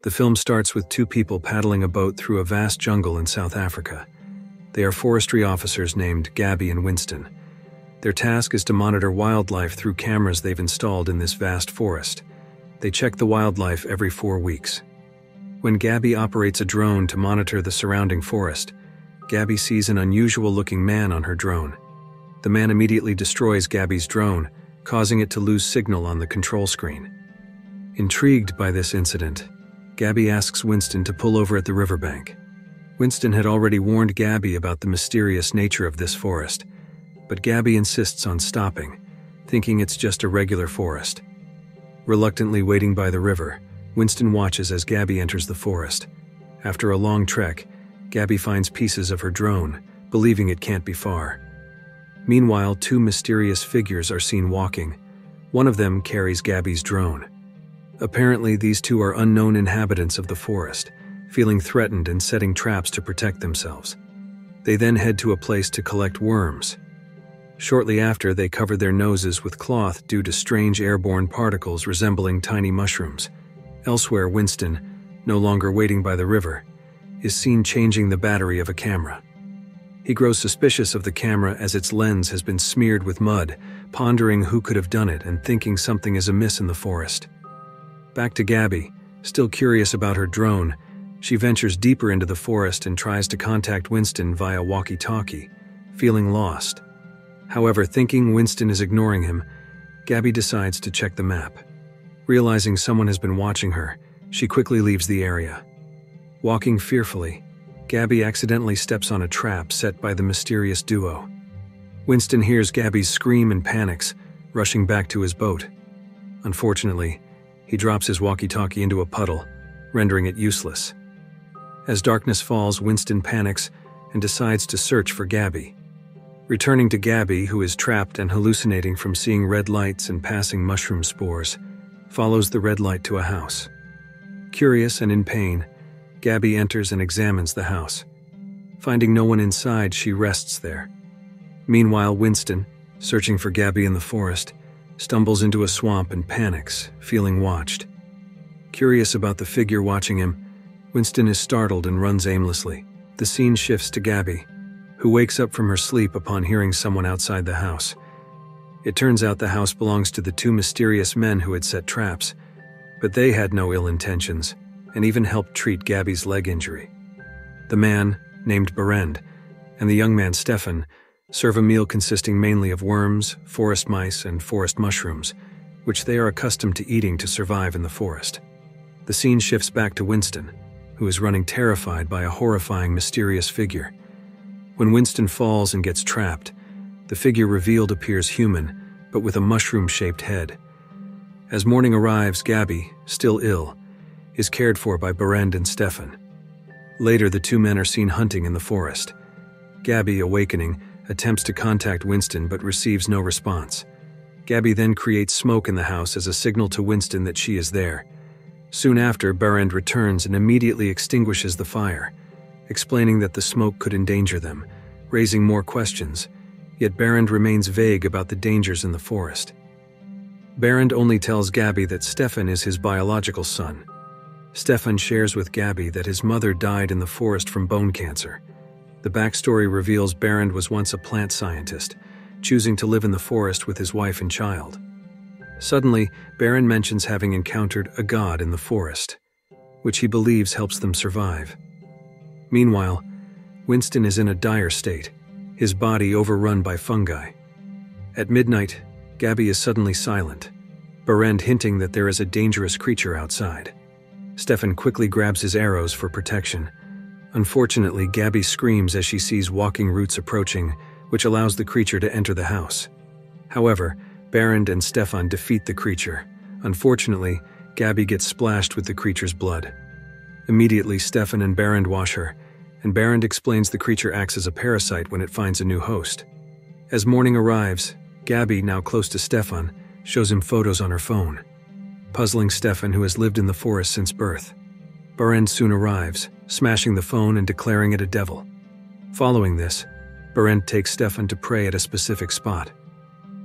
The film starts with two people paddling a boat through a vast jungle in South Africa. They are forestry officers named Gabby and Winston. Their task is to monitor wildlife through cameras they've installed in this vast forest. They check the wildlife every 4 weeks. When Gabby operates a drone to monitor the surrounding forest, Gabby sees an unusual-looking man on her drone. The man immediately destroys Gabby's drone, causing it to lose signal on the control screen. Intrigued by this incident, Gabby asks Winston to pull over at the riverbank. Winston had already warned Gabby about the mysterious nature of this forest, but Gabby insists on stopping, thinking it's just a regular forest. Reluctantly waiting by the river, Winston watches as Gabby enters the forest. After a long trek, Gabby finds pieces of her drone, believing it can't be far. Meanwhile, two mysterious figures are seen walking. One of them carries Gabby's drone. Apparently, these two are unknown inhabitants of the forest, feeling threatened and setting traps to protect themselves. They then head to a place to collect worms. Shortly after, they cover their noses with cloth due to strange airborne particles resembling tiny mushrooms. Elsewhere, Winston, no longer waiting by the river, is seen changing the battery of a camera. He grows suspicious of the camera as its lens has been smeared with mud, pondering who could have done it and thinking something is amiss in the forest. Back to Gabby, still curious about her drone, she ventures deeper into the forest and tries to contact Winston via walkie-talkie, feeling lost. However, thinking Winston is ignoring him, Gabby decides to check the map. Realizing someone has been watching her, she quickly leaves the area. Walking fearfully, Gabby accidentally steps on a trap set by the mysterious duo. Winston hears Gabby's scream and panics, rushing back to his boat. Unfortunately, he drops his walkie-talkie into a puddle, rendering it useless. As darkness falls, Winston panics and decides to search for Gabby. Returning to Gabby, who is trapped and hallucinating from seeing red lights and passing mushroom spores, follows the red light to a house. Curious and in pain, Gabby enters and examines the house. Finding no one inside, she rests there. Meanwhile, Winston, searching for Gabby in the forest, stumbles into a swamp and panics, feeling watched. Curious about the figure watching him, Winston is startled and runs aimlessly. The scene shifts to Gabby, who wakes up from her sleep upon hearing someone outside the house. It turns out the house belongs to the two mysterious men who had set traps, but they had no ill intentions and even helped treat Gabby's leg injury. The man, named Berend, and the young man Stefan serve a meal consisting mainly of worms, forest mice, and forest mushrooms, which they are accustomed to eating to survive in the forest. The scene shifts back to Winston, who is running terrified by a horrifying, mysterious figure. When Winston falls and gets trapped, the figure revealed appears human, but with a mushroom-shaped head. As morning arrives, Gabby, still ill, is cared for by Berend and Stefan. Later, the two men are seen hunting in the forest. Gabby, awakening, attempts to contact Winston but receives no response. Gabby then creates smoke in the house as a signal to Winston that she is there. Soon after, Berend returns and immediately extinguishes the fire, explaining that the smoke could endanger them, raising more questions, yet Berend remains vague about the dangers in the forest. Berend only tells Gabby that Stefan is his biological son. Stefan shares with Gabby that his mother died in the forest from bone cancer. The backstory reveals Berend was once a plant scientist, choosing to live in the forest with his wife and child. Suddenly, Berend mentions having encountered a god in the forest, which he believes helps them survive. Meanwhile, Winston is in a dire state, his body overrun by fungi. At midnight, Gabby is suddenly silent, Berend hinting that there is a dangerous creature outside. Stefan quickly grabs his arrows for protection. Unfortunately, Gabby screams as she sees walking roots approaching, which allows the creature to enter the house. However, Berend and Stefan defeat the creature. Unfortunately, Gabby gets splashed with the creature's blood. Immediately, Stefan and Berend wash her, and Berend explains the creature acts as a parasite when it finds a new host. As morning arrives, Gabby, now close to Stefan, shows him photos on her phone, puzzling Stefan, who has lived in the forest since birth. Berend soon arrives, smashing the phone and declaring it a devil. Following this, Berend takes Stefan to pray at a specific spot.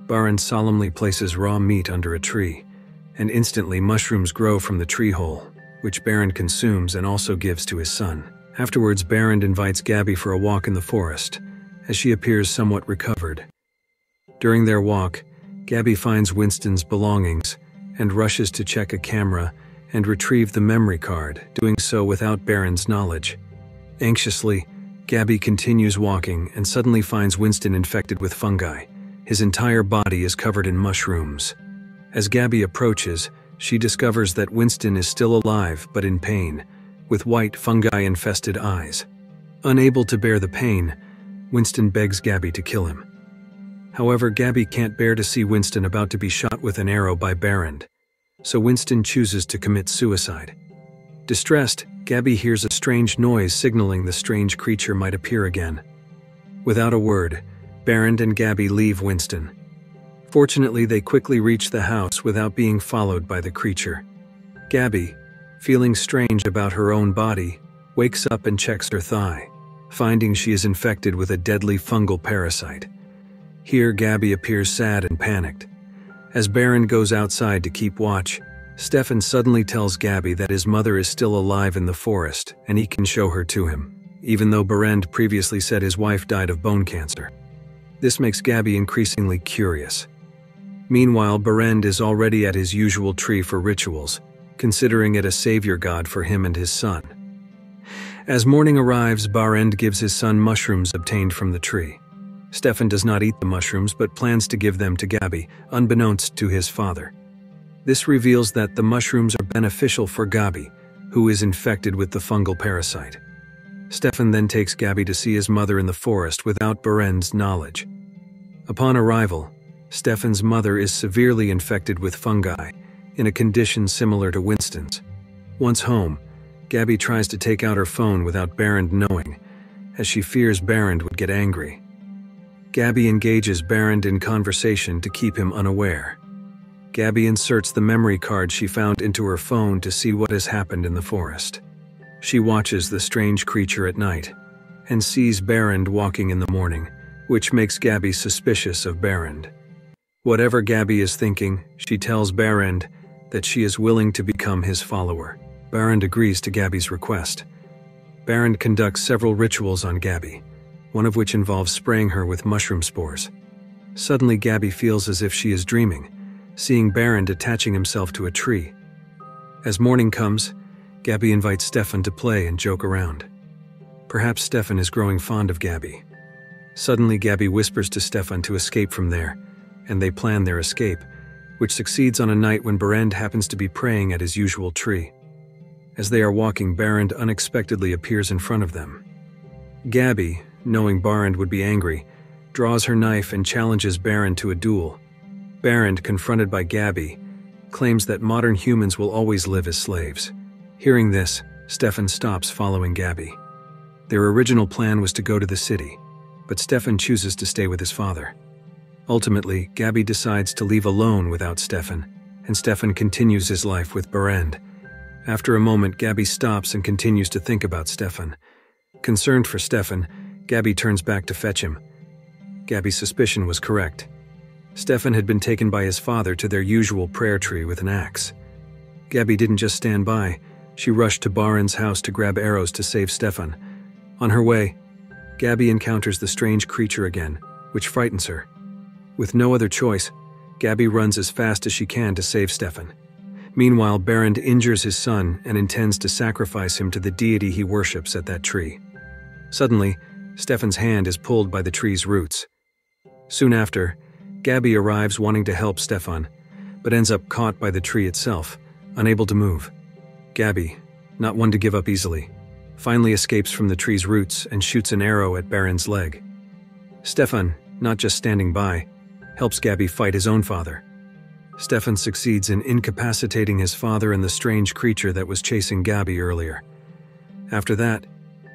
Berend solemnly places raw meat under a tree, and instantly mushrooms grow from the tree hole, which Barend consumes and also gives to his son. Afterwards, Barend invites Gabby for a walk in the forest, as she appears somewhat recovered. During their walk, Gabby finds Winston's belongings and rushes to check a camera and retrieve the memory card, doing so without Barend's knowledge. Anxiously, Gabby continues walking and suddenly finds Winston infected with fungi. His entire body is covered in mushrooms. As Gabby approaches, she discovers that Winston is still alive but in pain, with white fungi-infested eyes. Unable to bear the pain, Winston begs Gabby to kill him. However, Gabby can't bear to see Winston about to be shot with an arrow by Barend, so Winston chooses to commit suicide. Distressed, Gabby hears a strange noise signaling the strange creature might appear again. Without a word, Barend and Gabby leave Winston. Fortunately, they quickly reach the house without being followed by the creature. Gabby, feeling strange about her own body, wakes up and checks her thigh, finding she is infected with a deadly fungal parasite. Here, Gabby appears sad and panicked. As Barend goes outside to keep watch, Stefan suddenly tells Gabby that his mother is still alive in the forest and he can show her to him, even though Barend previously said his wife died of bone cancer. This makes Gabby increasingly curious. Meanwhile, Barend is already at his usual tree for rituals, considering it a savior god for him and his son. As morning arrives, Barend gives his son mushrooms obtained from the tree. Stefan does not eat the mushrooms but plans to give them to Gabby, unbeknownst to his father. This reveals that the mushrooms are beneficial for Gabby, who is infected with the fungal parasite. Stefan then takes Gabby to see his mother in the forest without Barend's knowledge. Upon arrival, Stefan's mother is severely infected with fungi, in a condition similar to Winston's. Once home, Gabby tries to take out her phone without Barend knowing, as she fears Barend would get angry. Gabby engages Barend in conversation to keep him unaware. Gabby inserts the memory card she found into her phone to see what has happened in the forest. She watches the strange creature at night, and sees Barend walking in the morning, which makes Gabby suspicious of Barend. Whatever Gabby is thinking, she tells Barend that she is willing to become his follower. Barend agrees to Gabby's request. Barend conducts several rituals on Gabby, one of which involves spraying her with mushroom spores. Suddenly, Gabby feels as if she is dreaming, seeing Barend attaching himself to a tree. As morning comes, Gabby invites Stefan to play and joke around. Perhaps Stefan is growing fond of Gabby. Suddenly, Gabby whispers to Stefan to escape from there, and they plan their escape, which succeeds on a night when Barend happens to be praying at his usual tree. As they are walking, Barend unexpectedly appears in front of them. Gabby, knowing Barend would be angry, draws her knife and challenges Barend to a duel. Barend, confronted by Gabby, claims that modern humans will always live as slaves. Hearing this, Stefan stops following Gabby. Their original plan was to go to the city, but Stefan chooses to stay with his father. Ultimately, Gabby decides to leave alone without Stefan, and Stefan continues his life with Barend. After a moment, Gabby stops and continues to think about Stefan. Concerned for Stefan, Gabby turns back to fetch him. Gabby's suspicion was correct. Stefan had been taken by his father to their usual prayer tree with an axe. Gabby didn't just stand by, she rushed to Barend's house to grab arrows to save Stefan. On her way, Gabby encounters the strange creature again, which frightens her. With no other choice, Gabby runs as fast as she can to save Stefan. Meanwhile, Barend injures his son and intends to sacrifice him to the deity he worships at that tree. Suddenly, Stefan's hand is pulled by the tree's roots. Soon after, Gabby arrives wanting to help Stefan, but ends up caught by the tree itself, unable to move. Gabby, not one to give up easily, finally escapes from the tree's roots and shoots an arrow at Barend's leg. Stefan, not just standing by, helps Gabby fight his own father. Stefan succeeds in incapacitating his father and the strange creature that was chasing Gabby earlier. After that,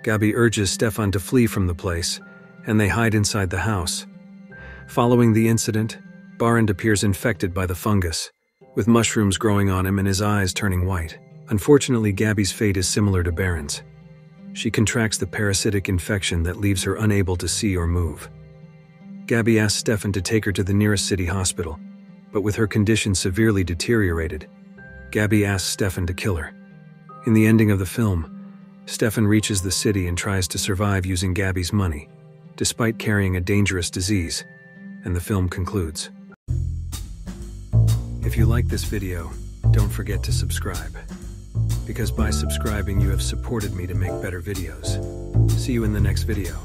Gabby urges Stefan to flee from the place, and they hide inside the house. Following the incident, Barend appears infected by the fungus, with mushrooms growing on him and his eyes turning white. Unfortunately, Gabby's fate is similar to Barend's. She contracts the parasitic infection that leaves her unable to see or move. Gabby asks Stefan to take her to the nearest city hospital, but with her condition severely deteriorated, Gabby asks Stefan to kill her. In the ending of the film, Stefan reaches the city and tries to survive using Gabby's money, despite carrying a dangerous disease, and the film concludes. If you like this video, don't forget to subscribe, because by subscribing you have supported me to make better videos. See you in the next video.